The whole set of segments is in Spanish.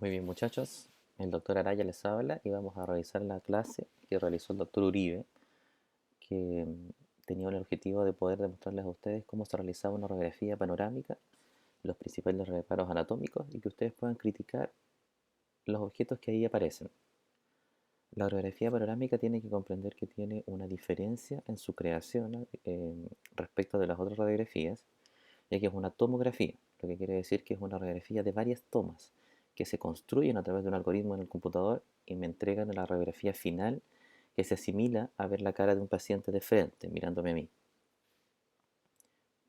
Muy bien, muchachos. El doctor Araya les habla y vamos a revisar la clase que realizó el doctor Uribe, que tenía el objetivo de poder demostrarles a ustedes cómo se realizaba una radiografía panorámica, los principales reparos anatómicos y que ustedes puedan criticar los objetos que ahí aparecen. La radiografía panorámica tiene que comprender que tiene una diferencia en su creación respecto de las otras radiografías, ya que es una tomografía, lo que quiere decir que es una radiografía de varias tomas que se construyen a través de un algoritmo en el computador y me entregan la radiografía final que se asimila a ver la cara de un paciente de frente, mirándome a mí.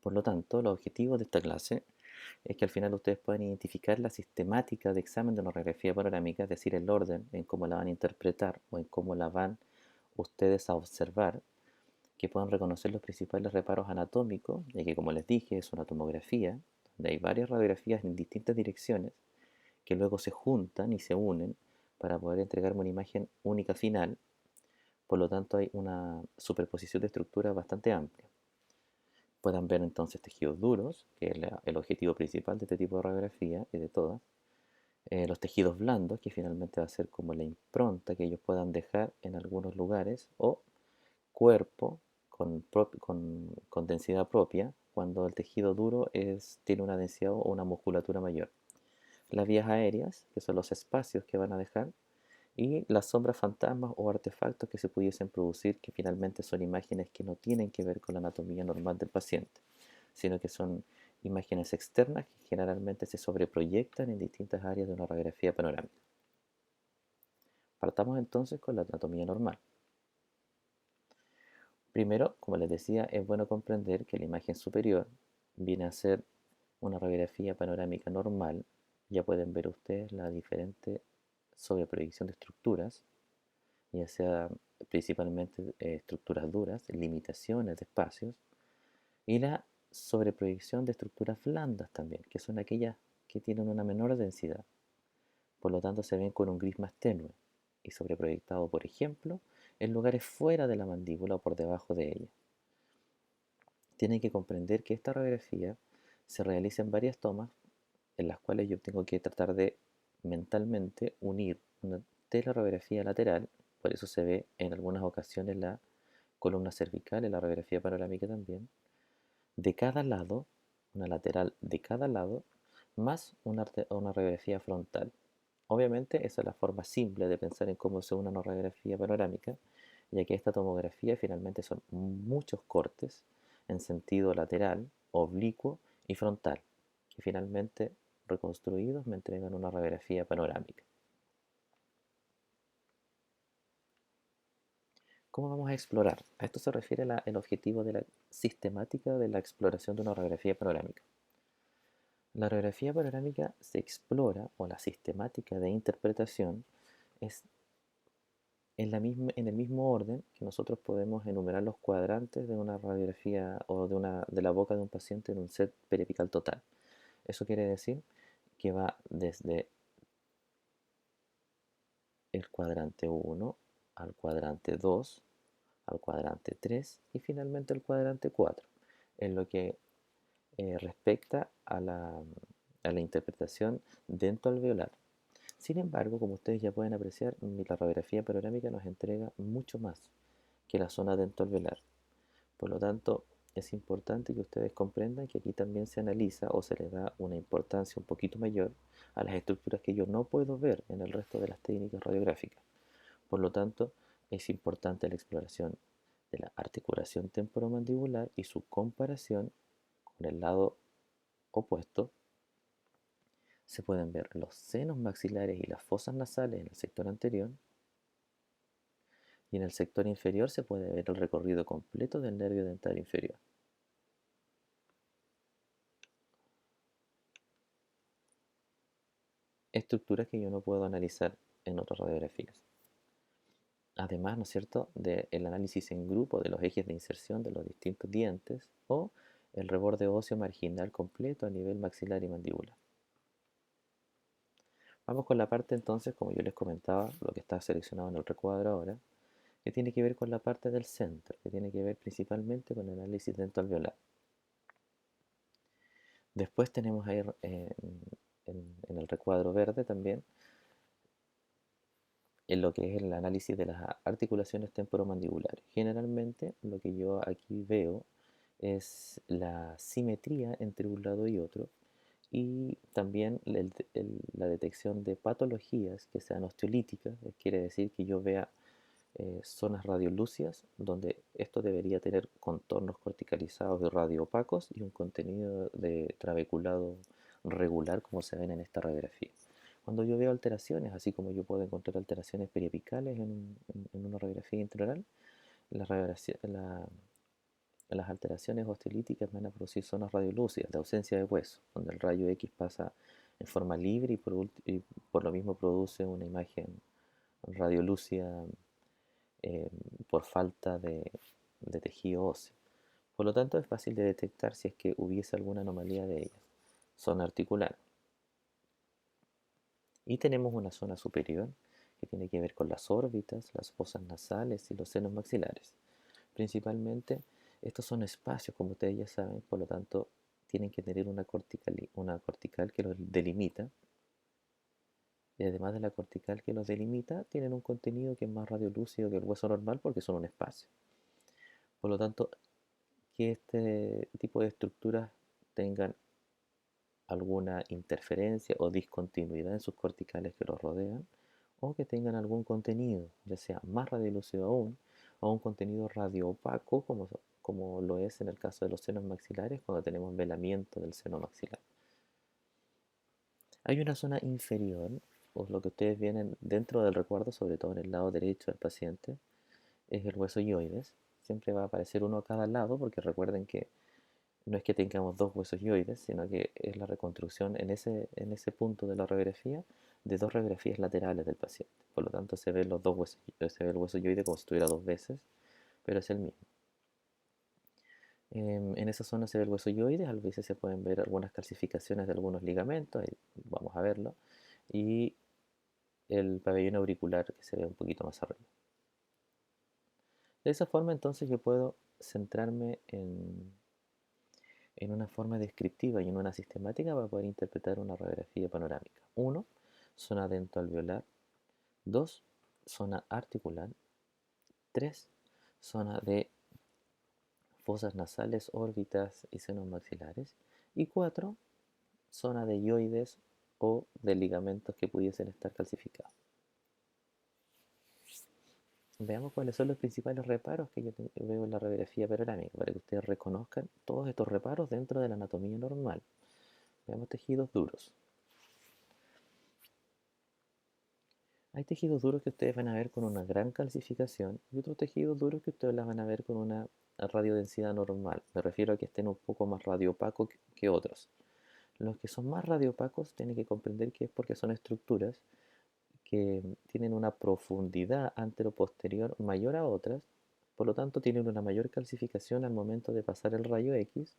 Por lo tanto, los objetivos de esta clase es que al final ustedes puedan identificar la sistemática de examen de una radiografía panorámica, es decir, el orden en cómo la van a interpretar o en cómo la van ustedes a observar, que puedan reconocer los principales reparos anatómicos, ya que como les dije es una tomografía, donde hay varias radiografías en distintas direcciones, que luego se juntan y se unen para poder entregarme una imagen única final. Por lo tanto hay una superposición de estructuras bastante amplia. Puedan ver entonces tejidos duros, que es el objetivo principal de este tipo de radiografía y de todas. Los tejidos blandos, que finalmente va a ser como la impronta que ellos puedan dejar en algunos lugares, o cuerpo con densidad propia, cuando el tejido duro tiene una densidad o una musculatura mayor. Las vías aéreas, que son los espacios que van a dejar, y las sombras fantasmas o artefactos que se pudiesen producir, que finalmente son imágenes que no tienen que ver con la anatomía normal del paciente, sino que son imágenes externas que generalmente se sobreproyectan en distintas áreas de una radiografía panorámica. Partamos entonces con la anatomía normal. Primero, como les decía, es bueno comprender que la imagen superior viene a ser una radiografía panorámica normal. Ya pueden ver ustedes la diferente sobreproyección de estructuras, ya sea principalmente estructuras duras, limitaciones de espacios, y la sobreproyección de estructuras blandas también, que son aquellas que tienen una menor densidad. Por lo tanto, se ven con un gris más tenue y sobreproyectado, por ejemplo, en lugares fuera de la mandíbula o por debajo de ella. Tienen que comprender que esta radiografía se realiza en varias tomas en las cuales yo tengo que tratar de mentalmente unir una teleradiografía lateral, por eso se ve en algunas ocasiones la columna cervical en la radiografía panorámica también, de cada lado, una lateral de cada lado, más una radiografía frontal. Obviamente esa es la forma simple de pensar en cómo se une una radiografía panorámica, ya que esta tomografía finalmente son muchos cortes en sentido lateral, oblicuo y frontal, que finalmente reconstruidos me entregan una radiografía panorámica. ¿Cómo vamos a explorar? A esto se refiere el objetivo de la sistemática de la exploración de una radiografía panorámica. La radiografía panorámica se explora, o la sistemática de interpretación, es en el mismo orden que nosotros podemos enumerar los cuadrantes de una radiografía o de la boca de un paciente en un set periapical total. Eso quiere decir que va desde el cuadrante 1 al cuadrante 2, al cuadrante 3 y finalmente al cuadrante 4, en lo que respecta a la interpretación dentoalveolar. Sin embargo, como ustedes ya pueden apreciar, la radiografía panorámica nos entrega mucho más que la zona dentoalveolar. Por lo tanto, es importante que ustedes comprendan que aquí también se analiza o se le da una importancia un poquito mayor a las estructuras que yo no puedo ver en el resto de las técnicas radiográficas. Por lo tanto, es importante la exploración de la articulación temporomandibular y su comparación con el lado opuesto. Se pueden ver los senos maxilares y las fosas nasales en el sector anterior, y en el sector inferior se puede ver el recorrido completo del nervio dental inferior. Estructuras que yo no puedo analizar en otras radiografías. Además, ¿no es cierto?, del análisis en grupo de los ejes de inserción de los distintos dientes o el reborde óseo marginal completo a nivel maxilar y mandíbula. Vamos con la parte entonces, como yo les comentaba, lo que está seleccionado en el recuadro ahora, que tiene que ver con la parte del centro, que tiene que ver principalmente con el análisis dentoalveolar. Después tenemos ahí en el recuadro verde también en lo que es el análisis de las articulaciones temporomandibulares. Generalmente lo que yo aquí veo es la simetría entre un lado y otro y también la detección de patologías que sean osteolíticas, quiere decir que yo vea zonas radiolúcidas donde esto debería tener contornos corticalizados y radioopacos y un contenido de trabeculado regular como se ven en esta radiografía. Cuando yo veo alteraciones, así como yo puedo encontrar alteraciones periapicales en una radiografía intraoral, las alteraciones osteolíticas van a producir zonas radiolúcidas de ausencia de hueso, donde el rayo X pasa en forma libre y por lo mismo produce una imagen radiolúcida eh, por falta de tejido óseo. Por lo tanto, es fácil de detectar si es que hubiese alguna anomalía de ellas. Zona articular. Y tenemos una zona superior que tiene que ver con las órbitas, las fosas nasales y los senos maxilares. Principalmente, estos son espacios, como ustedes ya saben, por lo tanto, tienen que tener una cortical que los delimita. Y además de la cortical que los delimita, tienen un contenido que es más radiolúcido que el hueso normal porque son un espacio. Por lo tanto, que este tipo de estructuras tengan alguna interferencia o discontinuidad en sus corticales que los rodean, o que tengan algún contenido, ya sea más radiolúcido aún, o un contenido radioopaco, como lo es en el caso de los senos maxilares, cuando tenemos velamiento del seno maxilar. Hay una zona inferior, o lo que ustedes vienen dentro del recuerdo, sobre todo en el lado derecho del paciente, es el hueso yoides. Siempre va a aparecer uno a cada lado, porque recuerden que no es que tengamos dos huesos yoides, sino que es la reconstrucción en ese punto de la radiografía de dos radiografías laterales del paciente. Por lo tanto, se ven los dos huesos, se ve el hueso yoide como si estuviera dos veces, pero es el mismo. En esa zona se ve el hueso yoide, a veces se pueden ver algunas calcificaciones de algunos ligamentos, ahí vamos a verlo, y el pabellón auricular que se ve un poquito más arriba. De esa forma entonces yo puedo centrarme en una forma descriptiva y en una sistemática para poder interpretar una radiografía panorámica. 1. Zona dentoalveolar. 2. Zona articular. 3. Zona de fosas nasales, órbitas y senos maxilares. Y 4. Zona de yoides o de ligamentos que pudiesen estar calcificados. Veamos cuáles son los principales reparos que yo veo en la radiografía panorámica para que ustedes reconozcan todos estos reparos dentro de la anatomía normal. Veamos tejidos duros. Hay tejidos duros que ustedes van a ver con una gran calcificación y otros tejidos duros que ustedes las van a ver con una radiodensidad normal. Me refiero a que estén un poco más radioopacos que otros. Los que son más radioopacos tienen que comprender que es porque son estructuras que tienen una profundidad anteroposterior mayor a otras, por lo tanto tienen una mayor calcificación al momento de pasar el rayo X,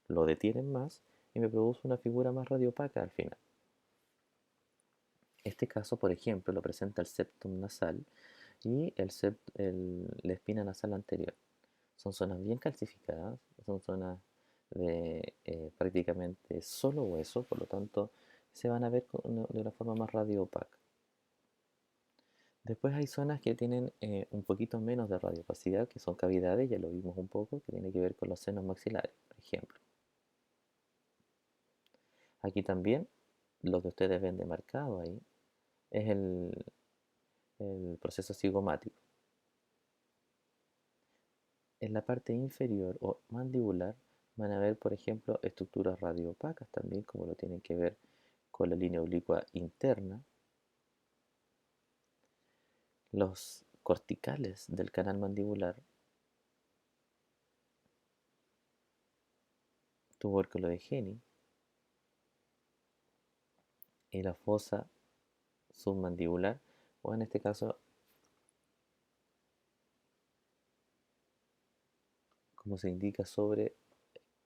lo detienen más y me produce una figura más radiopaca al final. Este caso, por ejemplo, lo presenta el septum nasal y la espina nasal anterior. Son zonas bien calcificadas, son zonas de prácticamente solo hueso, por lo tanto se van a ver de una forma más radioopaca. Después hay zonas que tienen un poquito menos de radiopacidad, que son cavidades, ya lo vimos un poco, que tiene que ver con los senos maxilares, por ejemplo. Aquí también lo que ustedes ven demarcado ahí es el proceso cigomático. En la parte inferior o mandibular van a ver, por ejemplo, estructuras radioopacas también, como lo tienen que ver con la línea oblicua interna. Los corticales del canal mandibular, tubérculo de Hennig y la fosa submandibular, o en este caso, como se indica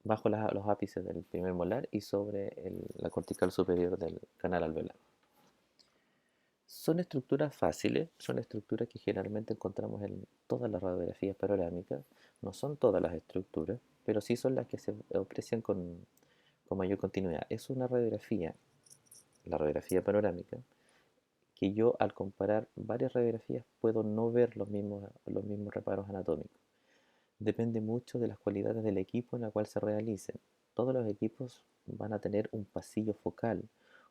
bajo los ápices del primer molar y sobre la cortical superior del canal alveolar. Son estructuras fáciles, son estructuras que generalmente encontramos en todas las radiografías panorámicas. No son todas las estructuras, pero sí son las que se aprecian con mayor continuidad. Es una radiografía, la radiografía panorámica, que yo al comparar varias radiografías puedo no ver los mismos reparos anatómicos. Depende mucho de las cualidades del equipo en el cual se realicen. Todos los equipos van a tener un pasillo focal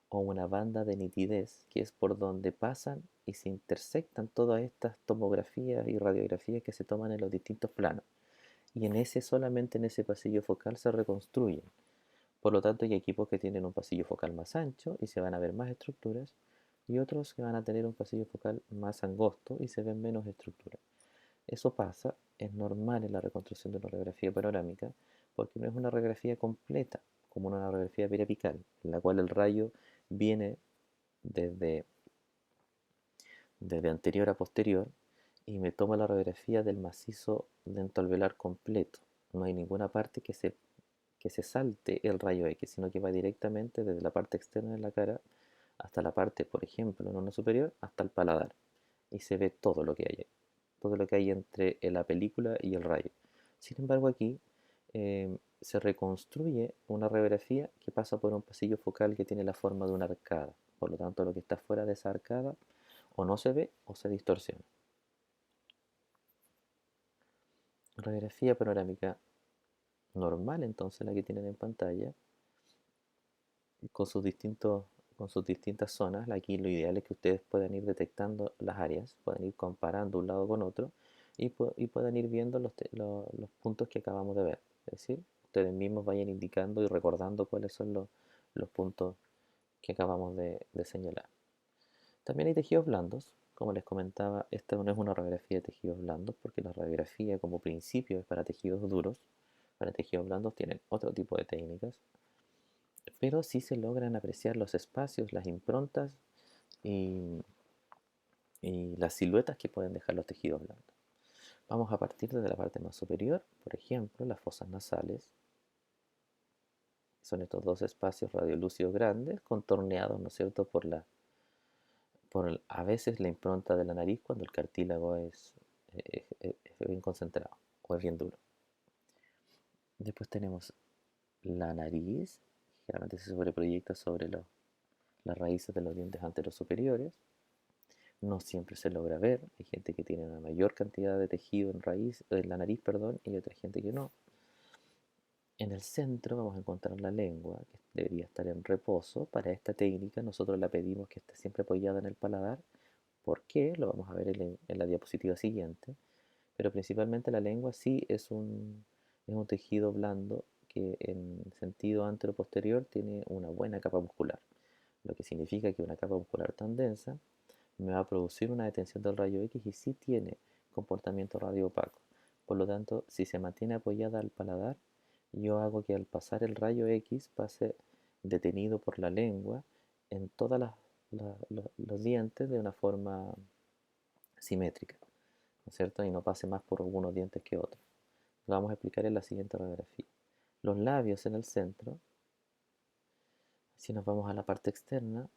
o una banda de nitidez que es por donde pasan y se intersectan todas estas tomografías y radiografías que se toman en los distintos planos. Y solamente en ese pasillo focal se reconstruyen. Por lo tanto, hay equipos que tienen un pasillo focal más ancho y se van a ver más estructuras, y otros que van a tener un pasillo focal más angosto y se ven menos estructuras. Eso pasa, es normal en la reconstrucción de una radiografía panorámica, porque no es una radiografía completa, como una radiografía periapical, en la cual el rayo viene desde, desde anterior a posterior y me toma la radiografía del macizo dentoalveolar completo. No hay ninguna parte que se salte el rayo X, sino que va directamente desde la parte externa de la cara hasta la parte, por ejemplo, en una superior, hasta el paladar. Y se ve todo lo que hay ahí, todo lo que hay entre la película y el rayo. Sin embargo, aquí se reconstruye una radiografía que pasa por un pasillo focal que tiene la forma de una arcada. Por lo tanto, lo que está fuera de esa arcada o no se ve o se distorsiona. Radiografía panorámica normal, entonces, la que tienen en pantalla, con sus distintos con sus distintas zonas. Aquí lo ideal es que ustedes puedan ir detectando las áreas, puedan ir comparando un lado con otro y puedan ir viendo los puntos que acabamos de ver. Es decir, ustedes mismos vayan indicando y recordando cuáles son los puntos que acabamos de señalar. También hay tejidos blandos. Como les comentaba, esta no es una radiografía de tejidos blandos porque la radiografía como principio es para tejidos duros. Para tejidos blandos tienen otro tipo de técnicas, pero sí se logran apreciar los espacios, las improntas y, y las siluetas que pueden dejar los tejidos blandos. Vamos a partir desde la parte más superior, por ejemplo, las fosas nasales. Son estos dos espacios radiolúcidos grandes, contorneados, ¿no es cierto?, a veces la impronta de la nariz cuando el cartílago es bien concentrado o es bien duro. Después tenemos la nariz, generalmente se sobreproyecta sobre las raíces de los dientes anteros superiores. No siempre se logra ver, hay gente que tiene una mayor cantidad de tejido en la nariz, perdón, y otra gente que no. En el centro vamos a encontrar la lengua, que debería estar en reposo. Para esta técnica nosotros la pedimos que esté siempre apoyada en el paladar. ¿Por qué? Lo vamos a ver en la diapositiva siguiente. Pero principalmente la lengua sí es un tejido blando que en sentido anteroposterior tiene una buena capa muscular, lo que significa que una capa muscular tan densa me va a producir una detención del rayo X y sí tiene comportamiento radioopaco. Por lo tanto, si se mantiene apoyada al paladar, yo hago que al pasar el rayo X pase detenido por la lengua en todos los dientes de una forma simétrica, ¿no es cierto? Y no pase más por algunos dientes que otros. Lo vamos a explicar en la siguiente radiografía. Los labios en el centro, si nos vamos a la parte externa,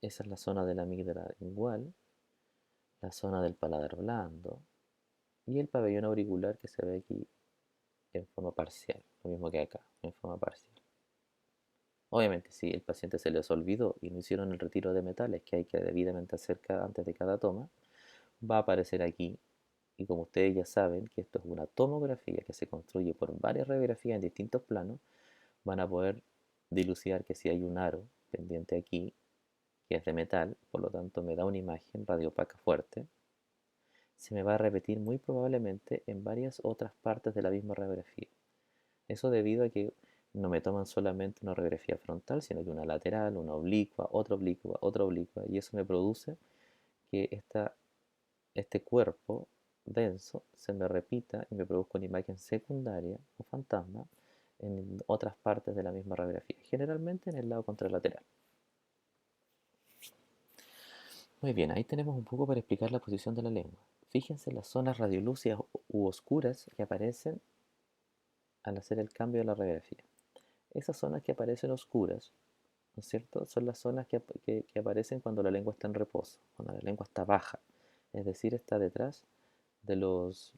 esa es la zona de la amígdala lingual, la zona del paladar blando y el pabellón auricular que se ve aquí en forma parcial, lo mismo que acá, en forma parcial. Obviamente, si el paciente se les olvidó y no hicieron el retiro de metales que hay que debidamente hacer antes de cada toma, va a aparecer aquí. Y como ustedes ya saben que esto es una tomografía que se construye por varias radiografías en distintos planos, van a poder dilucidar que si hay un aro pendiente aquí, que es de metal, por lo tanto me da una imagen radiopaca fuerte, se me va a repetir muy probablemente en varias otras partes de la misma radiografía. Eso debido a que no me toman solamente una radiografía frontal, sino que una lateral, una oblicua, otra oblicua, y eso me produce que este cuerpo denso se me repita y me produzca una imagen secundaria o fantasma en otras partes de la misma radiografía, generalmente en el lado contralateral. Muy bien, ahí tenemos un poco para explicar la posición de la lengua. Fíjense en las zonas radiolúcidas u oscuras que aparecen al hacer el cambio de la radiografía. Esas zonas que aparecen oscuras, ¿no es cierto?, son las zonas que aparecen cuando la lengua está en reposo, cuando la lengua está baja, es decir, está detrás de los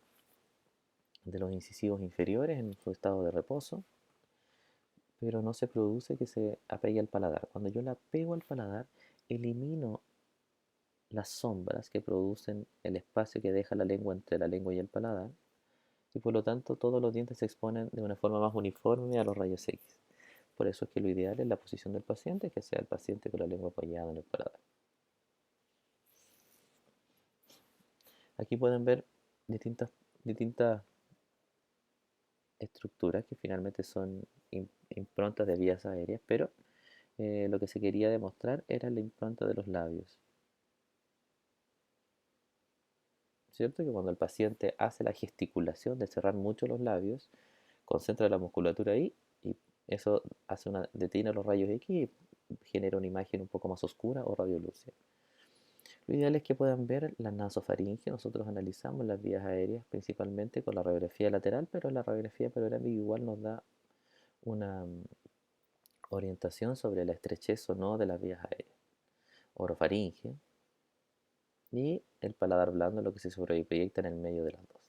incisivos inferiores en su estado de reposo, pero no se produce que se apegue al paladar. Cuando yo la pego al paladar, elimino las sombras que producen el espacio que deja la lengua entre la lengua y el paladar, y por lo tanto todos los dientes se exponen de una forma más uniforme a los rayos X. Por eso es que lo ideal es la posición del paciente, que sea el paciente con la lengua apoyada en el paladar. Aquí pueden ver distintas estructuras que finalmente son improntas de vías aéreas, pero lo que se quería demostrar era la impronta de los labios. ¿Cierto? Que cuando el paciente hace la gesticulación de cerrar mucho los labios, concentra la musculatura ahí y eso detiene los rayos X y genera una imagen un poco más oscura o radiolucida. Lo ideal es que puedan ver la nasofaringe. Nosotros analizamos las vías aéreas principalmente con la radiografía lateral, pero la radiografía panorámica igual nos da una orientación sobre la estrechez o no de las vías aéreas. Orofaringe y el paladar blando, lo que se sobreproyecta en el medio de las dos.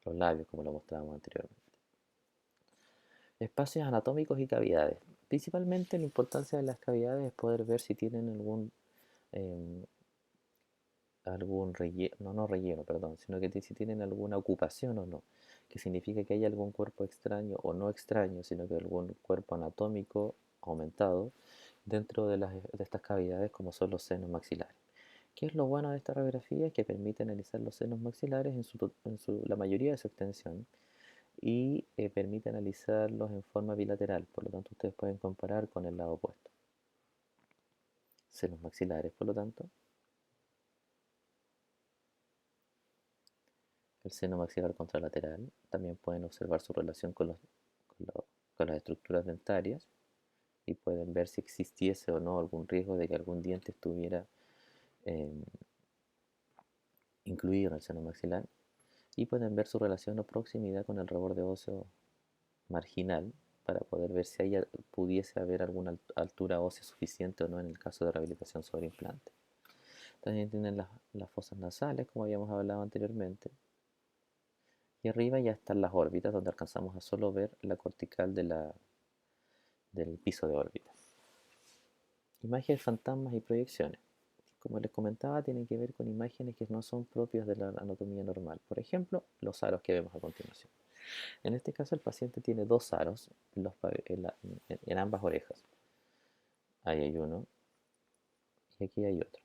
Los labios, como lo mostrábamos anteriormente. Espacios anatómicos y cavidades. Principalmente la importancia de las cavidades es poder ver si tienen eh, algún relleno, no relleno, perdón, sino que si tienen alguna ocupación o no, que significa que hay algún cuerpo extraño o no extraño, sino que algún cuerpo anatómico aumentado dentro de estas cavidades como son los senos maxilares. ¿Qué es lo bueno de esta radiografía? Que permite analizar los senos maxilares la mayoría de su extensión y permite analizarlos en forma bilateral, por lo tanto ustedes pueden comparar con el lado opuesto. Senos maxilares, por lo tanto, el seno maxilar contralateral. También pueden observar su relación con las estructuras dentarias y pueden ver si existiese o no algún riesgo de que algún diente estuviera eh, incluido en el seno maxilar. Y pueden ver su relación o proximidad con el reborde óseo marginal para poder ver si pudiese haber alguna altura ósea suficiente o no en el caso de rehabilitación sobre implante. También tienen las fosas nasales, como habíamos hablado anteriormente, y arriba ya están las órbitas, donde alcanzamos a solo ver la cortical del piso de órbita. Imágenes, fantasmas y proyecciones. Como les comentaba, tienen que ver con imágenes que no son propias de la anatomía normal. Por ejemplo, los aros que vemos a continuación. En este caso, el paciente tiene dos aros en ambas orejas. Ahí hay uno y aquí hay otro.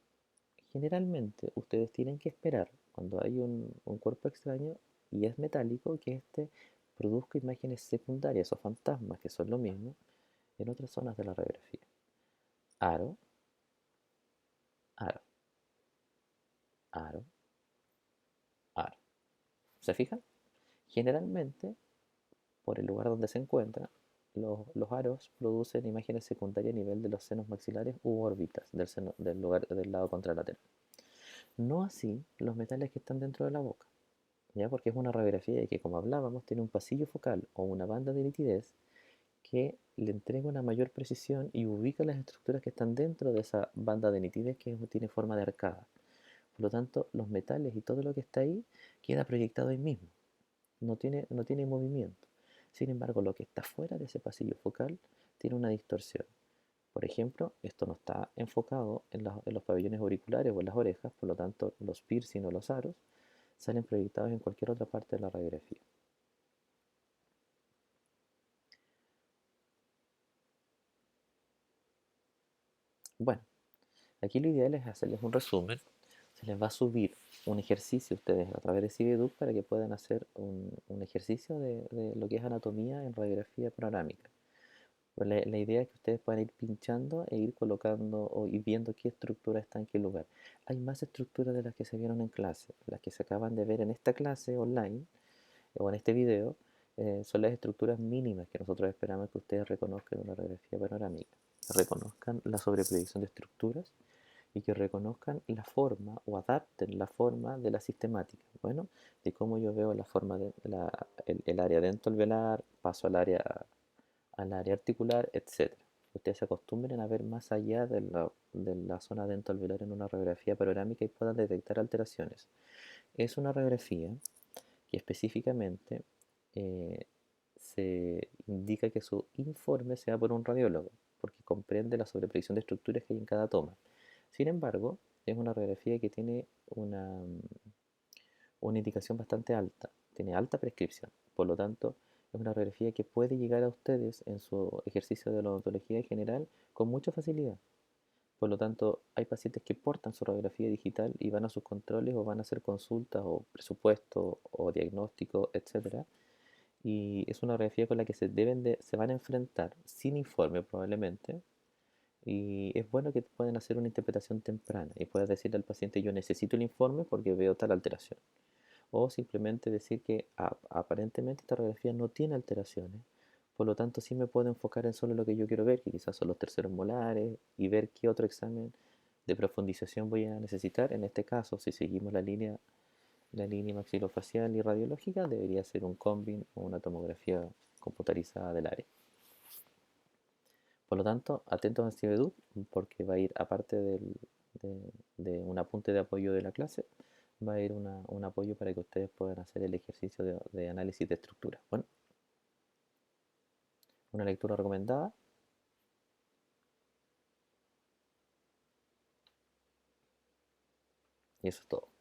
Generalmente, ustedes tienen que esperar cuando hay un cuerpo extraño y es metálico que éste produzca imágenes secundarias o fantasmas, que son lo mismo, en otras zonas de la radiografía. Aro, aro, aro, aro. ¿Se fijan? Generalmente, por el lugar donde se encuentran, los aros producen imágenes secundarias a nivel de los senos maxilares u órbitas del lado contralateral. No así los metales que están dentro de la boca, ¿ya? Porque es una radiografía que, como hablábamos, tiene un pasillo focal o una banda de nitidez que le entrega una mayor precisión y ubica las estructuras que están dentro de esa banda de nitidez que tiene forma de arcada. Por lo tanto, los metales y todo lo que está ahí queda proyectado ahí mismo, no tiene movimiento. Sin embargo, lo que está fuera de ese pasillo focal tiene una distorsión. Por ejemplo, esto no está enfocado en los pabellones auriculares o en las orejas, por lo tanto, los piercing o los aros salen proyectados en cualquier otra parte de la radiografía. Bueno, aquí lo ideal es hacerles un resumen. Se les va a subir un ejercicio a ustedes a través de Cibeduc para que puedan hacer un ejercicio de lo que es anatomía en radiografía panorámica. Pues la idea es que ustedes puedan ir pinchando e ir colocando o ir viendo qué estructura está en qué lugar. Hay más estructuras de las que se vieron en clase. Las que se acaban de ver en esta clase online o en este video son las estructuras mínimas que nosotros esperamos que ustedes reconozcan en una radiografía panorámica. Que reconozcan la sobreproyección de estructuras y que reconozcan la forma o adapten la forma de la sistemática. Bueno, de cómo yo veo la forma el área dentoalveolar, paso al área articular, etcétera. Ustedes se acostumbren a ver más allá de la zona dentoalveolar en una radiografía panorámica y puedan detectar alteraciones. Es una radiografía que específicamente se indica que su informe sea por un radiólogo, porque comprende la sobrepredicción de estructuras que hay en cada toma. Sin embargo, es una radiografía que tiene una indicación bastante alta, tiene alta prescripción. Por lo tanto, es una radiografía que puede llegar a ustedes en su ejercicio de la odontología en general con mucha facilidad. Por lo tanto, hay pacientes que portan su radiografía digital y van a sus controles o van a hacer consultas o presupuesto o diagnóstico, etcétera. Y es una radiografía con la que se van a enfrentar sin informe probablemente. Y es bueno que puedan hacer una interpretación temprana y puedas decirle al paciente yo necesito el informe porque veo tal alteración. O simplemente decir que aparentemente esta radiografía no tiene alteraciones, por lo tanto sí me puedo enfocar en solo lo que yo quiero ver, que quizás son los terceros molares, y ver qué otro examen de profundización voy a necesitar. En este caso, si seguimos la línea maxilofacial y radiológica, debería ser un combin o una tomografía computarizada del área. Por lo tanto, atentos a CIBEDUC porque va a ir, aparte de un apunte de apoyo de la clase, va a ir un apoyo para que ustedes puedan hacer el ejercicio de análisis de estructura. Bueno, una lectura recomendada y eso es todo.